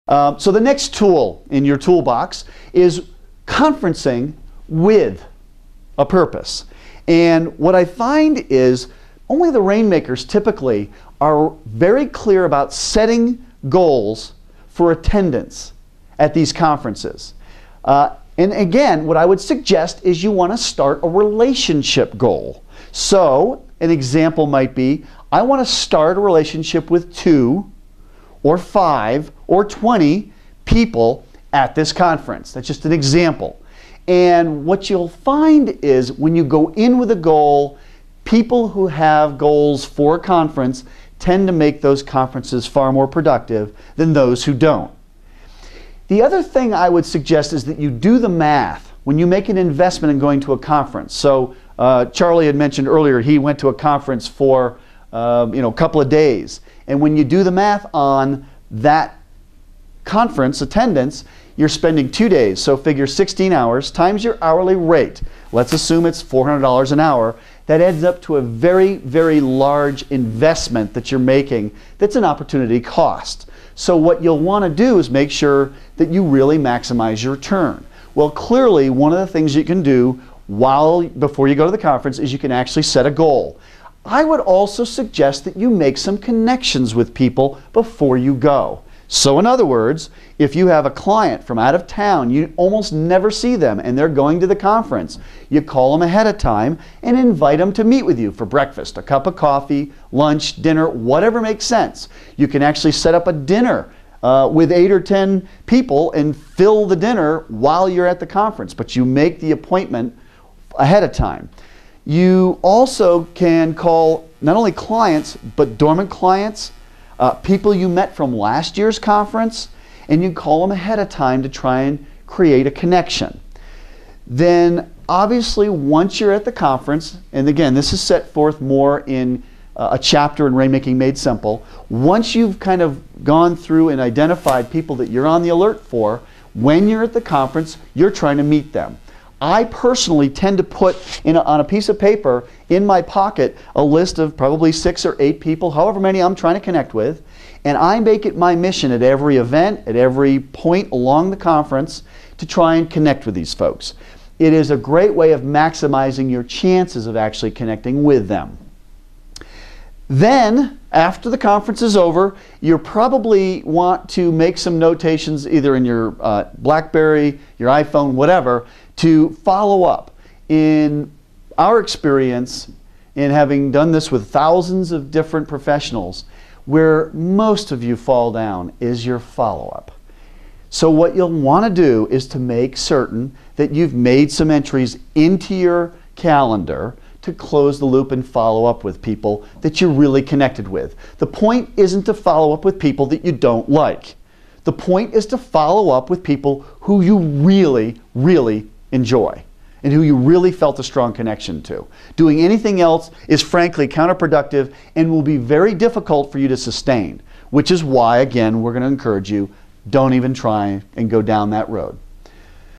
So the next tool in your toolbox is conferencing with a purpose. And what I find is only the Rainmakers typically are very clear about setting goals for attendance at these conferences. And again, what I would suggest is you want to start a relationship goal. So an example might be, I want to start a relationship with 2 or 5 or 20 people at this conference. That's just an example. And what you'll find is when you go in with a goal, people who have goals for a conference tend to make those conferences far more productive than those who don't. The other thing I would suggest is that you do the math when you make an investment in going to a conference. So Charlie had mentioned earlier he went to a conference for a couple of days. And when you do the math on that conference attendance, you're spending 2 days. So figure 16 hours times your hourly rate. Let's assume it's $400 an hour. That adds up to a very, very large investment that you're making that's an opportunity cost. So what you'll want to do is make sure that you really maximize your return. Well, clearly one of the things you can do before you go to the conference is you can actually set a goal. I would also suggest that you make some connections with people before you go. So in other words, if you have a client from out of town, you almost never see them and they're going to the conference, you call them ahead of time and invite them to meet with you for breakfast, a cup of coffee, lunch, dinner, whatever makes sense. You can actually set up a dinner with 8 or 10 people and fill the dinner while you're at the conference, but you make the appointment ahead of time. You also can call not only clients, but dormant clients, people you met from last year's conference, and you call them ahead of time to try and create a connection. Then obviously once you're at the conference, and again this is set forth more in a chapter in Rainmaking Made Simple, once you've kind of gone through and identified people that you're on the alert for, when you're at the conference, you're trying to meet them. I personally tend to put on a piece of paper in my pocket a list of probably 6 or 8 people, however many I'm trying to connect with, and I make it my mission at every event, at every point along the conference, to try and connect with these folks. It is a great way of maximizing your chances of actually connecting with them. Then, after the conference is over, you probably want to make some notations either in your BlackBerry, your iPhone, whatever, to follow up. In our experience, in having done this with thousands of different professionals, where most of you fall down is your follow-up. So what you'll want to do is to make certain that you've made some entries into your calendar to close the loop and follow up with people that you're really connected with. The point isn't to follow up with people that you don't like. The point is to follow up with people who you really, really enjoy and who you really felt a strong connection to. Doing anything else is frankly counterproductive and will be very difficult for you to sustain, which is why, again, we're going to encourage you, don't even try and go down that road.